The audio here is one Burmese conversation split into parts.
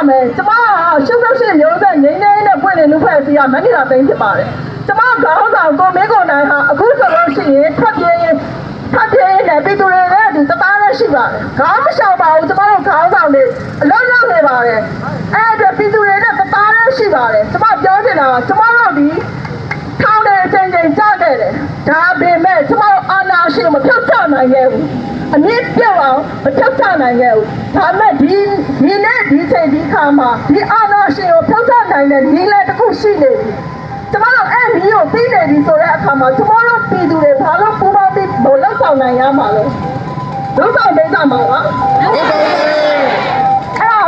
မယ်ကျမ88မျိုးဆက်ငိမ့်နေတဲ့ပွင့်နေလူဖွဲ့စီကမနီလာသိန်းဖြစ်ပါတယ်ကျမခေါင်းဆောင်ကိုမင်းကိုနိုင်ဟာအခုဆိုလို့ရှိရင်ထပ်ပြေးနဲ့ပြည်သူတွေလည်းဒီတသားနဲ့ရှိပါတယ်ခေါင်းမလျှောက်ပါဘူးကျမတို့ခေါင်းဆောင်တွေအလုံးလုံးနေပါတယ်အဲ့ဒါပြည်သူတွေနဲ့တသားနဲ့ရှိပါတယ်ကျမပြောချင်တာကကျမတို့ဒီထောင်းတဲ့အချိန်ကြားခဲ့တယ်ဒါပေမဲ့ကျမတို့အာဏာရှင်မဖြုတ်ချနိုင်ခဲ့ဘူးအမြင့်ပြောက်အောင်မဖြုတ်ချနိုင်ခဲ့ဘူးဒါပေမဲ့ဒီနေ့ဒီချိန်ဒီခါမှာဒီအာဏာရှင်ကိုဖြုတ်ချနိုင်တဲ့ဒီလည်းတစ်ခုရှိနေပြီကျမတို့အဲ့ဒီကိုပြီးနေပြီဆိုတဲ့အခါမှာကျမတို့ပြည်သူတွေဘာလို့ပူပေါင်းပြီးဘလောက်ဆောင်နိုင်ရမှာလဲလောက်ဆောင်ပေးကြမှာလားအဲ့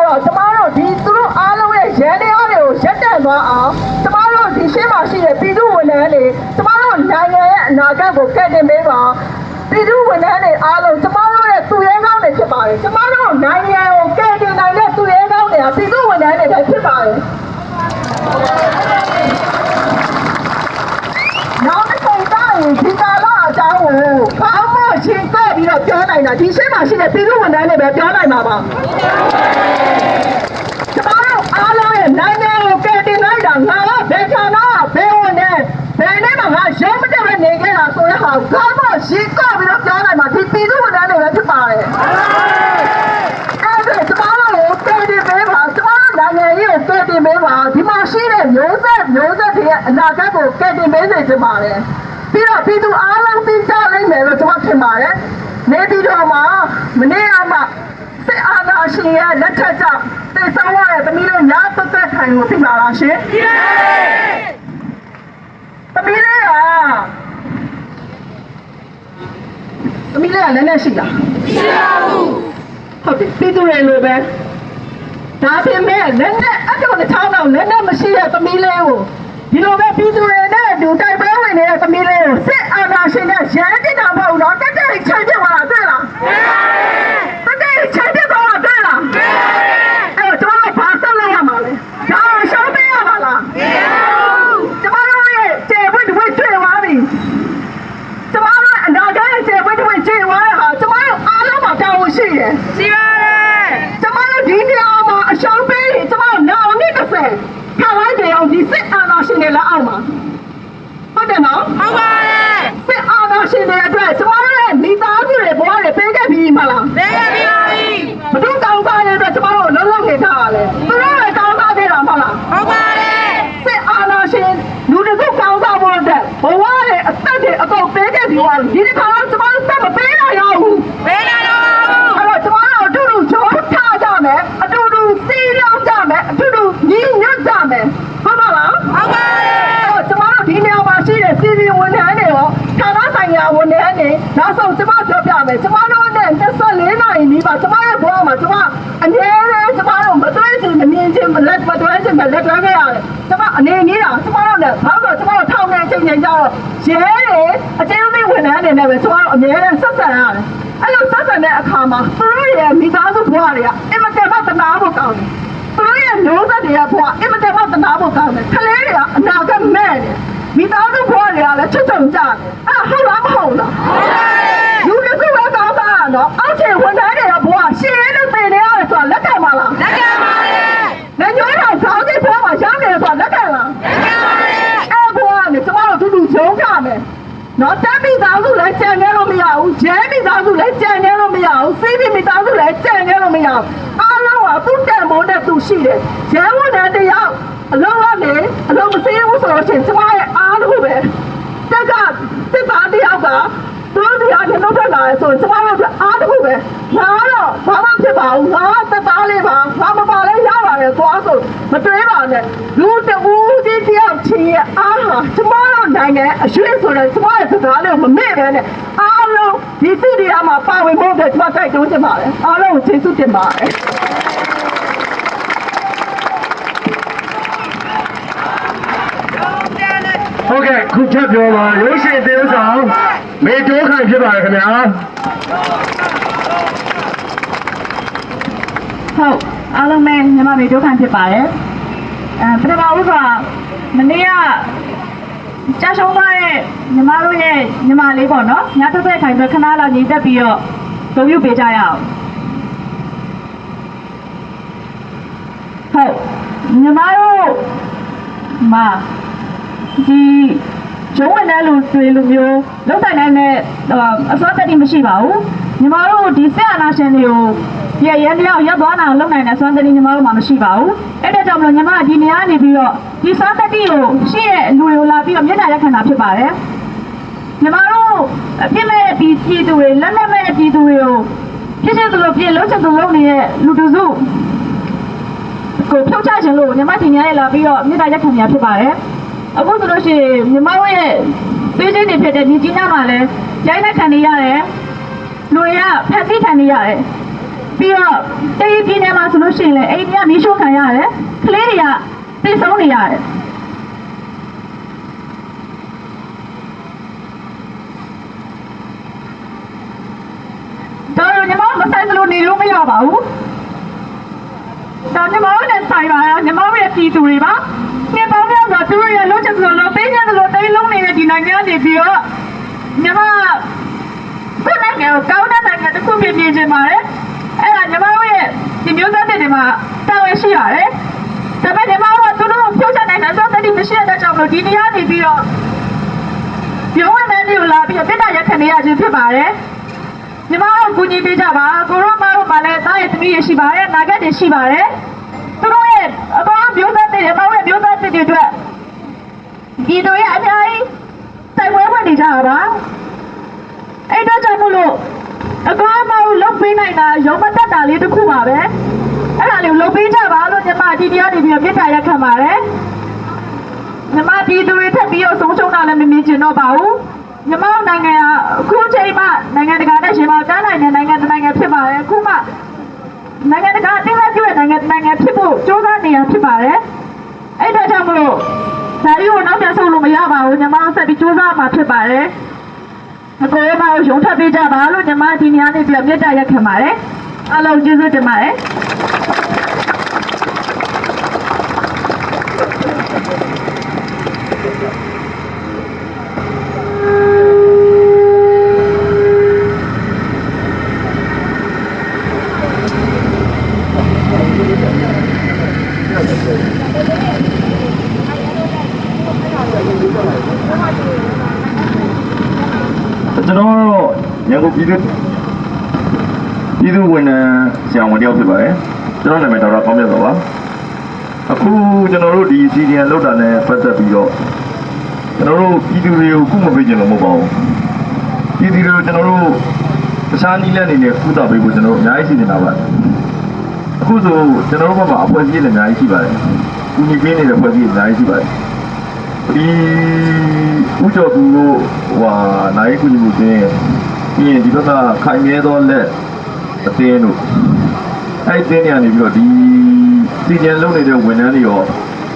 တော့ကျမတို့ဒီသူတို့အားလုံးရဲ့ရန်တရားတွေကိုရက်တန့်သွားအောင်ကျမတို့ဒီရှင်းမှာရှိတဲ့ပြည်သူဝန်ထမ်းတွေကျမတို့နိုင်ငံရဲ့အနာဂတ်ကိုကယ်တင်ပေးပါပြည်သူဝန်ထမ်းတွေအားလုံးကျမတို့ရဲ့သူရဲကောင်းတွေဖြစ်ပါတယ်ကျမတို့နိုင်ငံကိုကယ်တင်နိုင်တဲ့သူရဲကောင်းတွေကပြည်သူဝန်ထမ်းတွေပဲဖြစ်ပါတယ်နောက်တစ်ချိန်ကျရင်ဒီကာလအကြောင်းကိုဘာမှချင်းတော့ပြီးတော့ပြောနိုင်တာဒီရှင်းမှာရှိတဲ့ပြည်သူဝန်ထမ်းတွေပဲပြောနိုင်မှာပါကျမတို့အားလုံးရဲ့နိုင်ငံကိုကယ်တင်လိုက်တာငါကဘယ်ဌာနဘယ်ဝန်ထမ်းဘယ်နဲ့မှငါရုံးမတက်ပဲနေခဲ့တာဆိုတဲ့ဟာဘာမှရှင်းတော့ပြီးတော့ပြောနိုင်မှာဒီပြည်သူဝန်ထမ်းတွေပဲဖြစ်ပါတယ်အဲ့ဒါကျမတို့ကယ်တင်ပေးပါကျမတို့နိုင်ငံရေးကိုကယ်တင်ပေးပါဒီမှာရှိတဲ့မျိုးဆက်တွေရဲ့အနာဂတ်ကိုကယ်တင်ပေးစေချင်ပါတယ်ပြီးတော့ပြည်သူအားလုံးသိကြလိမ့်မယ်လို့ကျွန်တော်ထင်ပါတယ်နေပြည်တော်မှာမနေ့ကမှစစ်အာဏာရှင်ရဲ့လက်ထက်ကြောင့်သိဆုံးရတဲ့သမီးလေးညာသက်သက်ထိုင်ကိုသိပါလားရှင်သမီးလေးကလည်းနဲ့ရှိလားမရှိပါဘူးဟုတ်တယ်ပြည်သူတွေလိုပဲဒါပြင်မဲ့လက်နဲ့အတော့တစ်ချောင်းတော့လက်နဲ့မရှိတဲ့သမီးလေးကိုဒီလိုပဲပြည်သူတွေနဲ့ဒူတိုက်ပွဲဝင်နေတဲ့သမီးလေးကိုစစ်အာဏာရှင်နဲ့ရန်တင်တာမဟုတ်တော့တက်တက်ချိန်ပြသွားတာတွေ့လားတက်တက်ချိန်ပြသွားတာတွေ့လားအဲ့တော့ကျွန်တော်ဘာဆက်လုပ်ရမှာလဲဒါကိုရှောင်းပေးရမှာလားကျွန်တော်ရဲ့ကျေပွင့်တွေတွေ့သွားပြီကျွန်တော်ရဲ့အနာဂတ်ရဲ့ကျေပွင့်တွေတွေ့သွားတာဟာကျွန်တော်အားလုံးမှာတောင်းရှိတယ်ရှိပါတယ်ကျွန်တော်ဒီနေရာမှာအရှောင်းပေးရင်ကျွန်တော်နောက်နှစ်တစ်ဆယ်ထားလိုက်တယ်အောင်ဒီစစ်အာဏာရှင်တွေလက်အောက်မှာဟုတ်တယ်နော်ဟုတ်ပါတယ်စစ်အာဏာရှင်တွေအတွက်ကျွန်တော်ရဲ့မိသားစုတွေဘဝတွေပေးခဲ့ပြီးမှလားပေးခဲ့ပြီးပါပြီဘယ်သူကောင်းစားတဲ့အတွက်ကျွန်တော်တို့လုံးလုံးနေထားရလဲသူတို့လည်းကောင်းစားခဲ့တာမဟုတ်လားဟုတ်ပါတယ်စစ်အာဏာရှင်လူတွေကောင်းစားဖို့အတွက်ဘဝတွေအသက်တွေအကုန်ပေးခဲ့ပြီးသွားပြီဒီတစ်ခါတော့ကျွန်တော်တို့ဆက်မပေးနိုင်ရဘူးပေးနိုင်တော့အဲ့တော့ကျွန်တော်တို့အတူတူကြောထားကြမယ်အတူတူစီးရောက်ကြမယ်အတူတူညီညွတ်ကြမယ်ဟုတ်ပါလားဟုတ်ပါတယ်ကျွန်တော်တို့ဒီနေရာမှာရှိတဲ့စီးဝန်ထမ်းတွေရောဌာနဆိုင်ရာဝန်ထမ်းတွေနောက်ဆုံးကျွန်မပြောပြမယ်ကျွန်တော်တို့နဲ့24နာရီနီးပါကျွန်မရဲ့ဘဝမှာကျွန်မအနည်းနဲ့ကျွန်တော်တို့မတွေ့ချင်မမြင်ချင်လက်မတွေ့ချင်လက်တွေ့ခဲ့ရတယ်ကျွန်မအနေနဲ့ကျွန်မတို့နဲ့ဘာလို့ကျွန်တော်ထောင်နေချိန်ချိန်ကြတော့ရဲတွေအကျဉ်းသားဝန်ထမ်းတွေနဲ့ပဲကျွန်တော်တို့အများနဲ့ဆက်ဆံရတယ်အဲ့လိုဆက်ဆံတဲ့အခါမှာသူတို့ရဲ့မိသားစုဘဝတွေကအင်မတန်မှတနာဖို့ကောင်းတယ်သူတို့ရဲ့မျိုးဆက်တွေကဘဝအင်မတန်မှတနာဖို့ကောင်းတယ်ကလေးတွေကအနာဂတ်မဲ့တယ်မိသားစုဘဝတွေကလည်းချွတ်ချုံကြတယ်အဲ့ဟုတ်လားမဟုတ်လားလူတစ်ခုပဲကောင်းတာနော်အောက်ခြေဝန်ထမ်းတွေကဘဝရှင်းရဲလို့သိနေရတယ်ဆိုတာလက်ခံပါလားလက်ခံပါတယ်လက်ညှိုးထောင်ခေါင်းကြီးဘဝမှာရမ်းနေတယ်ဆိုတာလက်ခံလားလက်ခံပါတယ်အဲ့ဘဝကနေကျမတို့တူတူဂျုံကြမယ်နော်တက်မိသားစုလည်းကြံနေလို့မရဘူးရဲမိသားစုလည်းကြံနေလို့မရဘူးစီးပြီးမိသားစုလည်းကြံနေလို့မရဘူးအားလုံးကသူ့တန်ဖိုးနဲ့သူရှိတယ်ရဲဝန်ထမ်းတယောက်အလုံးကနေအလုံးမစင်းဘူးဆိုတော့ရှင်ကျမရဲ့အားလို့ပဲတက်စစ်သားတယောက်ကသူတို့တရားနဲ့လုပ်ထက်လာတယ်ဆိုရင်ကျမတို့အားတစ်ခုပဲငါတော့ဘာမှဖြစ်ပါဘူးငါသက်သားလေးပါငါမပါလဲရပါတယ်သွားဆိုမတွေးပါနဲ့လူတဦးချင်းတယောက်ချင်းရဲ့အားဟာကျမတို့နိုင်ငံအရွှေ့ဆိုတဲ့ကျမရဲ့စကားလေးကိုမမေ့ပဲနဲ့အားလုံးဒီစစ်တရားမှာပါဝင်ဖို့အတွက်ကျမတိုက်တွန်းချင်ပါတယ်အားလုံးကိုကျေးဇူးတင်ပါတယ်ဟုတ်ကဲ့ခုချက်ပြောပါရုပ်ရှင်သေးဆောင်မေတိုးခိုင်ဖြစ်ပါတယ်ခင်ဗျာဟုတ်အားလုံးပဲညီမမေတိုးခိုင်ဖြစ်ပါတယ်ပထမဦးစွာမနေ့ကကြာရှုံးသွားတဲ့ညီမတို့ရဲ့ညီမလေးပေါ့နော်ညသက်သက်ခိုင်ပဲခဏလောက်ညီတက်ပြီးတော့ဂုဏ်ပြုပေးကြရအောင်ဟ မြန်မာတို့မှာဒီရုံးဝင်တဲ့လူတွေလိုမျိုးလောက်တိုင်းတဲ့အစွမ်းတက်တိမရှိပါဘူးမြန်မာတို့ဒီဆက်အာဏာရှင်တွေကိုရဲတယောက်ရပ်သွားအောင်လုပ်နိုင်တဲ့စွမ်းတက်တိညီမတို့မှာမရှိပါဘူးအဲ့ဒါကြောင့်မလို့ညီမဒီနေရာနေပြီးတော့ဒီစွမ်းတက်တိကိုရှိတဲ့လူတွေကိုလာပြီးတော့မျက်နှာရက်ခံတာဖြစ်ပါတယ်ညီမတို့အပြစ်မဲ့ပြည်သူတွေလက်နက်မဲ့ပြည်သူတွေကိုဖြစ်ဖြစ်သလိုပြလုံးချက်သလိုနေတဲ့လူတစုကိုဖြုတ်ချခြင်းလို့ညီမဒီနေရာနေလာပြီးတော့မျက်နှာရက်ခံရဖြစ်ပါတယ်အခုဆိုလို့ရှိရင်ညီမတို့ရဲ့ပေးခြင်းတွေဖြစ်တဲ့ဒီကြီးနားမှာလည်းရိုင်းနှက်ခံနေရတယ်လူတွေကဖက်သိခံနေရတယ်ပြီးတော့တေးပြင်းနေမှာဆိုလို့ရှိရင်လည်းအိမ်ကမီးရှို့ခံရတယ်ကလေးတွေကသိဆုံးနေရတယ်တော့ညီမမဆိုင်စလို့နေလို့မရပါဘူးတော့ညီမတို့နဲ့ဆိုင်ပါညီမတို့ရဲ့ပြည်သူတွေပါဒီပေါင်းများစွာသူတို့ရဲ့လုံးချက်စလို့ပေးခြင်းစလို့တိတ်လုံးနေတဲ့ဒီနိုင်ငံနေပြီးတော့ညီမကိုယ်နိုင်ငံကိုကောင်းတဲ့နိုင်ငံတစ်ခုဖြစ်ပြခြင်းပါတယ်အဲ့ဒါညီမတို့ရဲ့ဒီမျိုးသားတွေမှာတာဝန်ရှိပါတယ်ဒါပေမဲ့ညီမတို့ကသူတို့ဖြုတ်ချနိုင်တဲ့သောတတိမရှိတဲ့ကြောင့်လို့ဒီနေရာနေပြီးတော့ရုံးဝင်တဲ့လူလာပြီးတော့ပြစ်ဒဏ်ရက်ခံရခြင်းဖြစ်ပါတယ်ညီမတို့ကူညီပေးကြပါကိုရောမတို့မှလည်းတားရဲ့သမီးရရှိပါတယ်နာဂတ်တွေရှိပါတယ်သူတို့ရဲ့အပေါ်မျိုးသားတွေမဟုတ်ရဲ့မျိုးသားတွေအတွက်ဒီတို့ရဲ့အများကြီးတိုင်ဝဲဝင်နေကြတာပါအဲ့တော့ကြောင့်မလို့အကောင်းမဟုတ်လုပ်ပေးနိုင်တာရုံမတက်တာလေးတစ်ခုပါပဲအဲ့ဒါလေးလုပ်ပေးကြပါလို့ညီမဒီတရားနေပြီးတော့မြစ်တာရက်ခံပါတယ်ညီမဒီသူတွေထပ်ပြီးတော့ဆုံးရှုံးတာလည်းမမြင်ချင်တော့ပါဘူးညီမနိုင်ငံကအခုချိန်မှနိုင်ငံတကာနဲ့ရှင်မတန်းနိုင်တဲ့နိုင်ငံတစ်နိုင်ငံဖြစ်ပါတယ်အခုမှနိုင်ငံတကာအသိအမှတ်ပြုတဲ့နိုင်ငံဖြစ်ဖို့ကြိုးစားနေရဖြစ်ပါတယ်အဲ့ဒါကြောင့်မလို့ဒါရီကိုနောက်ပြန်ဆုတ်လို့မရပါဘူးညီမဆက်ပြီးကြိုးစားမှာဖြစ်ပါတယ်အကိုရမကိုရုံထပ်ပေးကြပါလို့ညီမဒီနေရာနေပြီးမြတ်တာရက်ခံပါတယ်အားလုံးကျေးဇူးတင်ပါတယ်ကျွန်တော်ရန်ကုန်ပြည်သူဝန်ထမ်းဆရာဝန်တယောက်ဖြစ်ပါတယ်ကျွန်တော်နာမည်ဒေါက်တာကောင်းမြတ်ပါအခုကျွန်တော်တို့ဒီစီဒီအန်လောက်တာနဲ့ပတ်သက်ပြီးတော့ကျွန်တော်တို့ပြည်သူတွေကိုခုမပေးကြလို့မဟုတ်ပါဘူးပြည်သူတွေကိုကျွန်တော်တို့တခြားနည်းလမ်းတွေနဲ့ကုသပေးဖို့ကျွန်တော်တို့အများကြီးရှိနေတာပါအခုဆိုကျွန်တော်တို့ဘက်မှာအဖွဲ့အစည်းတွေအများကြီးရှိပါတယ်ကူညီပေးနေတဲ့အဖွဲ့အစည်းတွေအများကြီးရှိပါတယ်ဒီဥကျော်သူတို့နိုင်ကူညီမှုတင်ပြီးရင်ဒီဘက်ကခိုင်မြဲသောလက်အတင်းတို့အဲ့တင်းနေရနေပြီးတော့ဒီစီဂျန်လုံနေတဲ့ဝန်ထမ်းတွေရော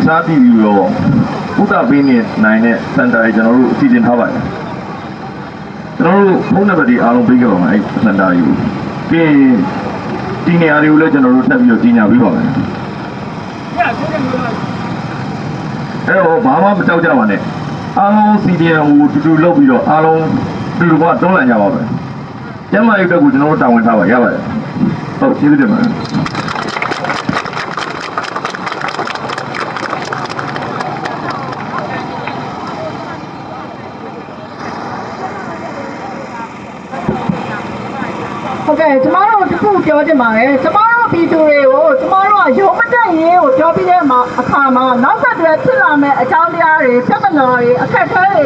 စားတီဗီရောဥဒပေးနေနိုင်တဲ့စင်တာတွေကျွန်တော်တို့အစီအစဉ်ထားပါတယ်ကျွန်တော်တို့ဖုန်းနံပါတ်တွေအားလုံးပေးခဲ့ပါမယ်အဲ့စင်တာတွေကိုပြီးရင်ဒီနေရာတွေကိုလည်းကျွန်တော်တို့ထပ်ပြီးတော့ကြီးညာပေးပါမယ်အဲ့တော့ဘာမှမကြောက်ကြပါနဲ့အားလုံးစီဒီအန်ကိုတူတူလုပ်ပြီးတော့အားလုံးတူတူကတွန်းလှန်ကြပါမယ်ကျမရုပ်တက်ကိုကျွန်တော်တို့တာဝန်ထားပါရပါတယ်ဟုတ်ကျေးဇူးတင်ပါတယ်ဟုတ်ကဲ့ကျမတို့တခုပြောချင်ပါတယ်ကျမတို့ပြည်သူတွေကိုကျမတို့ကရုံးမတက်ရေးကိုပြောပြီးတဲ့အခါမှာနောက်ဆက်တွဲဖြစ်လာမဲ့အကြောင်းတရားတွေပြဿနာတွေအခက်အခဲတွေ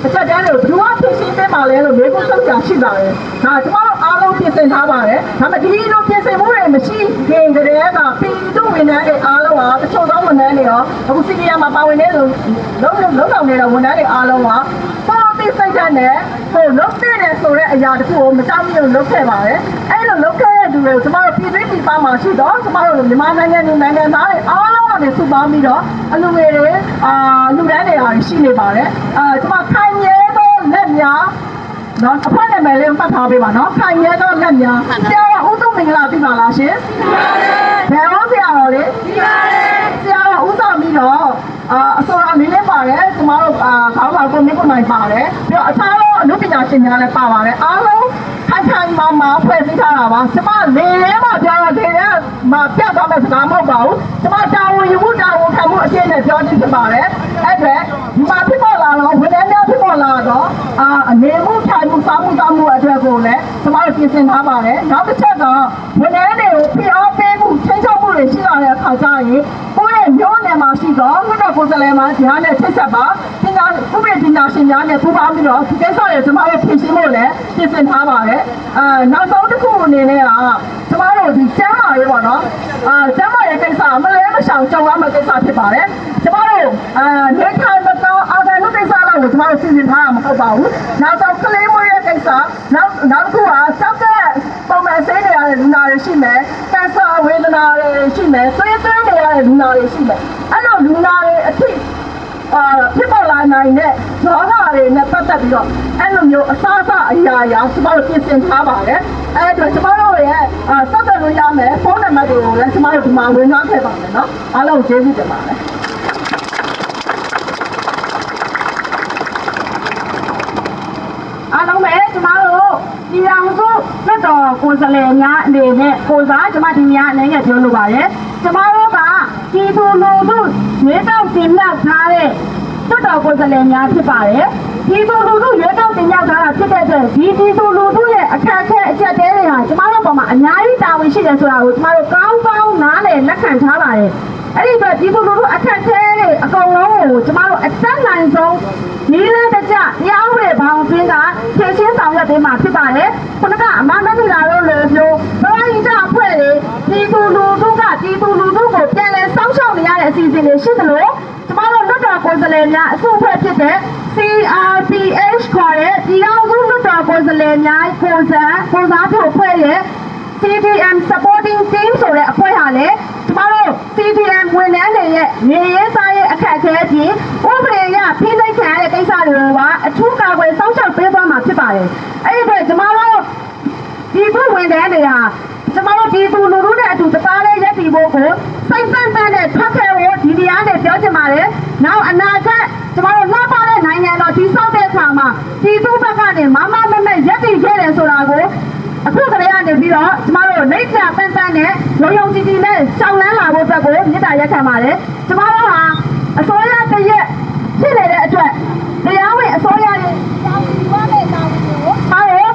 အချက်တန်းတွေကိုဘယ်လိုဖြေရှင်းပေးမှာလဲလို့မေးခွန်းထုတ်ကြရှိပါတယ်ဒါကျမတို့အားလုံးပြင်ဆင်ထားပါတယ်ဒါပေမဲ့ဒီလိုပြင်ဆင်မှုတွေမရှိခင်တည်းကပြည်သူဝန်ထမ်းတွေအားလုံးကတချို့သောဝန်ထမ်းတွေရောအခုစီနီယာမှာပါဝင်နေလို့လုံးဆောင်နေတဲ့ဝန်ထမ်းတွေအားလုံးကပေါ်ပြီးစိတ်ဓာတ်နဲ့ဟိုလုံးတဲ့ဆိုတဲ့အရာတခုကိုမတောင်းမြုံလုပ်ခဲ့ပါတယ်အဲ့လိုလုပ်ခဲ့တဲ့သူတွေကိုကျမတို့ပြည်တွင်းပြည်ပမှာရှိတော့ကျမတို့မြန်မာနိုင်ငံနဲ့နိုင်ငံသားတွေအားလုံးကနေစုပေါင်းပြီးတော့အလူငွေတွေလူတန်းတွေအားရှိနေပါတယ်ကျမခိုင်ရဲသောလက်များနော်အဖွဲ့နာမည်လေးမှတ်ထားပေးပါနော်ခိုင်ရဲသောလက်များဆရာတော်ဦးသူမင်္ဂလာသိပါလားရှင်ဘယ်တော့ဆရာတော်လေးဆရာတော်ဦးဆောင်ပြီးတော့အစောအမင်းလည်းပါတယ်ကျမတို့ခေါင်းဆောင်ကိုမြင့်ကိုနိုင်ပါတယ်ပြီးတော့အခြားသောအလုပ်ပညာရှင်များလည်းပါပါတယ်အားလုံး ခိုင်ခိုင်မာမာဖွဲ့စည်းထားတာပါကျမလေလဲမှပြောတော့တယ်မှာပြတ်သွားမဲ့စကားမဟုတ်ပါဘူးကျမတာဝန်ယူမှုတာဝန်ခံမှုအပြည့်နဲ့ပြောခြင်းဖြစ်ပါတယ်အဲ့အတွက်ဒီမှာဖြစ်ပေါ်လာတော့ဝန်ထမ်းများဖြစ်ပေါ်လာတော့အနေမှုထိုင်မှုစားမှုတောင်းမှုအတွက်ကိုလည်းကျမတို့ပြင်ဆင်ထားပါတယ်နောက်တစ်ချက်ကဝန်ထမ်းတွေကိုဖိအားပေးမှုချိန်ချောက်မှုတွေရှိလာတဲ့အခါကျရင်ကိုယ့်ရဲ့မျိုးနယ်မှာရှိတော့ဘုရားကိုယ်စားလှယ်မှာဒီဟာနဲ့ထိတ်ဆက်ပါပညာဥပဒေပညာရှင်များနဲ့ပူးပေါင်းပြီးတော့ဒီကိစ္စတွေကျမတို့ပြင်ဆင်ဖို့လည်းပြင်ဆင်ထားပါတယ်နောက်ဆုံးတစ်ခုအနေနဲ့ကကျမတို့ဒီကျမ်းမာရေးပေါ့နော်ကျမ်းမာရေးကိစ္စမလဲမရှောင်ကြုံရမယ့်ကိစ္စဖြစ်ပါတယ်ကျမတို့နေထိုင်မကောင်းအာဂန်နုကိစ္စလောက်ကိုကျမတို့စီစဉ်ထားတာမဟုတ်ပါဘူးနောက်ဆုံးကလေးမွေးရဲ့ကိစ္စနောက်တစ်ခုကစောက်ကပုံမှန်ဆေးတွေရတဲ့လူနာတွေရှိမယ်ကင်ဆာဝေဒနာတွေရှိမယ်သွေးတွေရတဲ့လူနာတွေရှိမယ်အဲ့လိုလူနာတွေအထိဖြစ်ပေါ်လာနိုင်တဲ့ရောဂါတွေနဲ့ပတ်သက်ပြီးတော့အဲ့လိုမျိုးအစားအစာအရာရာကျမတို့ပြင်ဆင်ထားပါတယ်အဲ့တော့ကျမတို့ရဲ့ဆက်သွယ်လို့ရမယ်ဖုန်းနံပါတ်တွေကိုလည်းကျမတို့ဒီမှာဝင်သွားခဲ့ပါမယ်နော်အားလုံးကျေးဇူးတင်ပါတယ်အားလုံးပဲကျမတို့ဒီအောင်စုလွတ်တော်ကိုယ်စားလှယ်များအနေနဲ့ကိုစားကျမဒီများအနေနဲ့ပြောလိုပါတယ်ကျမတို့ကပြည်သူလူထုရွေးကောက်တင်မြှောက်ထားတဲ့လွတ်တော်ကိုယ်စားလှယ်များဖြစ်ပါတယ်ပြည်သူလူထုရွေးကောက်တင်မြှောက်ထားတာဖြစ်တဲ့အတွက်ဒီပြည်သူလူထုရဲ့အခက်အခဲအကျပ်တဲတွေဟာကျမတို့ပေါ်မှာအများကြီးတာဝန်ရှိတယ်ဆိုတာကိုကျမတို့ကောင်းကောင်းနားလည်လက်ခံထားပါတယ်အဲ့ဒီအတွက်ပြည်သူလူထုအခက်အခဲတွေအကုန်လုံးကိုကျမတို့အတက်နိုင်ဆုံးဒီလေးတကြတရားဥပဒေဘောင်တွင်းကဖြည့်ရှင်းဆောင်ရွက်ပေးမှာဖြစ်ပါတယ်ခုနကအမမတိလာတို့လိုမျိုးဘဝရင်ကြအဖွဲ့တွေပြည်သူလူထုကပြည်သူလူထုကိုပြန်လည်စောင့်ရှောက်နေရတဲ့အစီအစဉ်တွေရှိသလိုကျမတို့လွတ်တော်ကိုယ်စားလှယ်များအစုအဖွဲ့ဖြစ်တဲ့ CRPH ခေါ်တဲ့ပြည်အောင်စုလွတ်တော်ကိုယ်စားလှယ်များကိုစားပြုအဖွဲ့ရဲ့ CDM supporting team ဆိုတဲ့အဖွဲ့ဟာလည်းကျမတို့ CDM ဝန်ထမ်းတွေရဲ့နေရေးစားရေးအခက်အခဲကြီးဥပဒေအရဖိနှိပ်ခံရတဲ့ကိစ္စတွေကိုပါအထူးကာကွယ်စောင့်ရှောက်ပေးသွားမှာဖြစ်ပါတယ်။အဲ့ဒီအတွက်ကျမတို့ဒီဘုဝန်ထမ်းတွေဟာကျမတို့ဒီသူလူထုနဲ့အတူတသားလေးရပ်တည်ဖို့ကိုစိတ်ပန်းပန်းနဲ့ထွက်ခဲ့ဖို့ဒီတရားနဲ့ပြောချင်ပါတယ်။နောက်အနာဂတ်ကျမတို့လှပတဲ့နိုင်ငံတော်တည်ဆောက်တဲ့အခါမှာဒီသူဘက်ကနေမမမမရပ်တည်ခဲ့တယ်ဆိုတာကိုအခုကလေးကနေပြီးတော့ကျမတို့လိမ့်ချပန်းပန်းနဲ့ရုံကြည်ကြည်နဲ့ရှောင်းလန်းလာဖို့အတွက်ကိုမြစ်တာရက်ခံပါတယ်ကျမတို့ဟာအစိုးရတရက်ဖြစ်နေတဲ့အတွက်တရားဝင်အစိုးရရဲ့တာဝန်ယူရတဲ့တာဝန်တွေကိုအားလုံး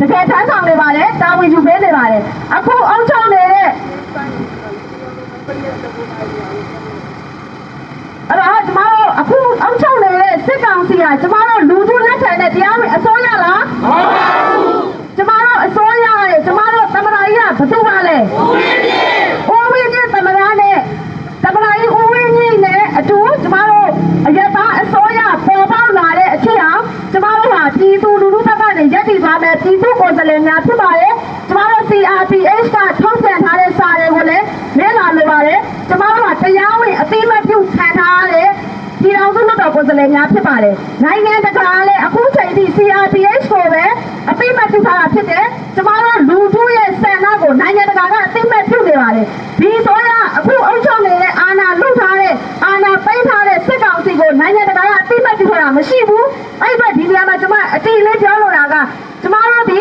တကယ်ထမ်းဆောင်နေပါတယ်တာဝန်ယူပေးနေပါတယ်အခုအောင်ချုံနေတဲ့အဲ့တော့ကျမတို့အခုအောင်ချုံနေတဲ့စစ်ကောင်စီကကျမတို့လူထုလက်ထက်နဲ့တရားဝင်အစိုးရလားမဟုတ်ပါဘူးကျမတို့အစိုးရရဲ့ကျမတို့သမ္မတကြီးကဘယ်သူပါလဲဦးဝင်းမြင့်သမ္မတနဲ့သမ္မတကြီးဦးဝင်းမြင့်နဲ့အတူကျမတို့အရသာအစိုးရပေါ်ပေါက်လာတဲ့အဖြစ်အောင်ကျမတို့ဟာပြည်သူလူထုဘက်ကနေရပ်တည်သွားမယ်ပြည်သူကိုယ်စားလှယ်များဖြစ်ပါတယ်ကျမတို့ CRPH ကထုတ်ပြန်ထားတဲ့စာတွေကိုလည်းလေ့လာလိုပါတယ်ကျမတို့ကတရားဝင်အသိအမှတ်ပြုခံထားတဲ့ပြည်အောင်စုလွှတ်တော်ကိုယ်စားလှယ်များဖြစ်ပါတယ်နိုင်ငံတကာလည်းအခုချိန်ထိ CRPH ကိုပဲအသိအမှတ်ပြုထားတာဖြစ်တယ်ကျမတို့လူထုရဲ့ဆန္ဒကိုနိုင်ငံတကာကအသိအမှတ်ပြုနေပါတယ်ဒီဆိုရအခုအုပ်ချုပ်နေတဲ့အာဏာလွတ်ထားတဲ့အာဏာပိတ်ထားတဲ့စစ်ကောင်စီကိုနိုင်ငံတကာကအသိအမှတ်ပြုထားတာမရှိဘူးအဲ့ဒီဒီနေရာမှာကျမအတိအလေးပြောလိုတာကကျမတို့ဒီ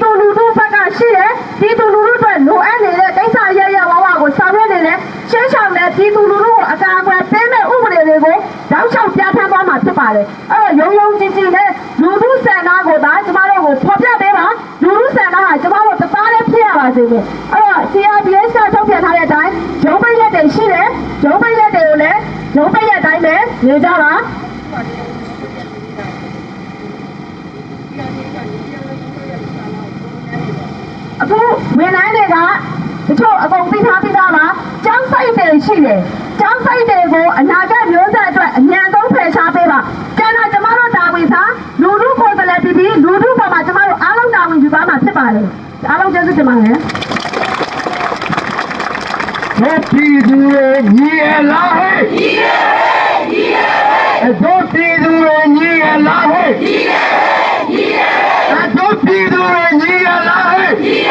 သူလူထုဘက်ကရှိတယ်ဒီသူလူထုအတွက်လိုအပ်နေတဲ့ကိစ္စရရဝဝကိုဆောင်ရွက်နေတယ်ရှင်းဆောင်တဲ့ဒီသူလူထုကိုအကာအကွယ်ပေးမဲ့ဥပဒေတွေကိုတောက်လျှောက်ပြဋ္ဌာန်းသွားမှာဖြစ်ပါတယ်အဲ့တော့ရုံကြည်ကြည်နဲ့လူထုဆန္ဒကိုဒါကျမတို့ကိုဖော်ပြပေးပါလူထုဆန္ဒဟာကျမတို့တသားလေးဖြစ်ရပါစေမယ်အဲ့တော့ CRPH ကထုတ်ပြန်ထားတဲ့အတိုင်းရုံးပိတ်ရက်တွေရှိတယ်ရုံးပိတ်ရက်တွေကိုလည်းရုံးပိတ်ရက်တိုင်းပဲနေကြပါအခုဝန်ထမ်းတွေကတချို့အကုန်သိထားပြီးသားပါကျောင်းဆိုင်တွေရှိတယ်ကျောင်းဆိုင်တွေကိုအနာဂတ်မျိုးဆက်အတွက်အမြန်ဆုံးဖယ်ရှားပေးပါကျန်တော့ကျမတို့တာဝန်သာလူထုကိုယ်စားလှယ်ပြီးလူထုပေါ်မှာကျမတို့အားလုံးတာဝန်ယူပါမှာဖြစ်ပါတယ်အားလုံးကျေးဇူးတင်ပါတယ်ပြည်သူတွေညီရလားဟဲ့ညီရညီရတို့ပြည်သူတွေညီရလားဟဲ့ညီရညီရတို့ပြည်သူတွေညီရလားဟဲ့ညီရ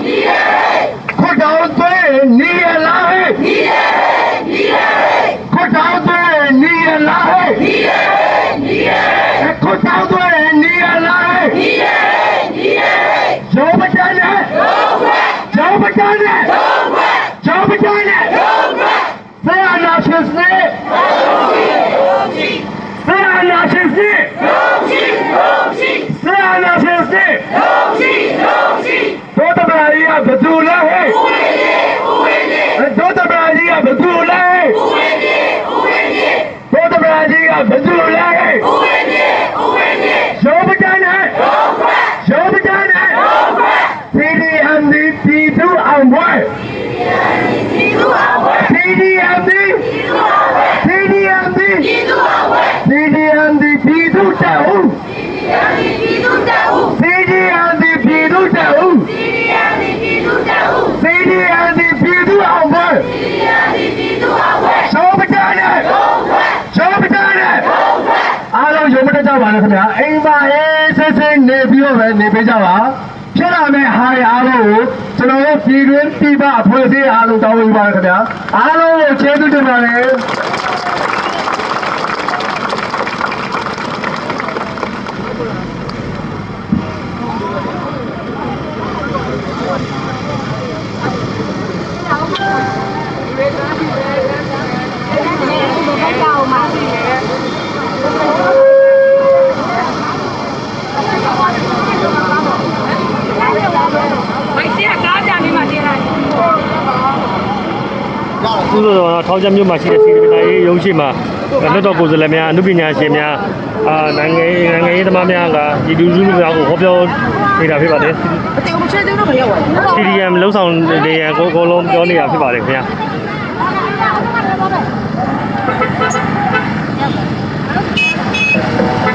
ညီရခွတ်တော်သွေးညီရလားဟဲ့ညီရညီရခွတ်တော်သွေးညီရလားဟဲ့ညီရညီရခွတ်တော်သွေးညီရလားဟဲ့ညီရညီရ Jobitane! Jobitane! They are not his name! They are not his name! They are not his name! Dota Brahia Badula! Dota Brahia Badula! Dota Brahia Badula! Jobitane! Jobitane! CDMD P2 and what? CDMD CDMD CDMD P2 down CDMD P2 down CDMD P2 and what? Jobitane! Jobitane! အားလုံးရုံမတက်ကြပါနဲ့ခင်ဗျာအိမ်ပါရေးစစ်စစ်နေပြီးတော့ပဲနေပေးကြပါဖြစ်လာမယ့်ဟာရအားလုံးကိုကျွန်တော်တို့ပြည်တွင်းပြည်ပအဖွဲ့အစည်းအားလုံးတောင်းပေးပါရခင်ဗျာအားလုံးကိုကျေးဇူးတင်ပါတယ်သူတို့တော့ထောင်ချမြို့မှာရှိတဲ့စီမံရေးရုံးရှိမှာလက်တော်ကိုယ်စားလှယ်များအမှုပညာရှင်များနိုင်ငံရေးသမားများကဒီလူစုများကိုဟောပြောနေတာဖြစ်ပါတယ် CDM လုံဆောင်နေရန်ကိုလုံးပြောနေတာဖြစ်ပါတယ်ခင်ဗျာ။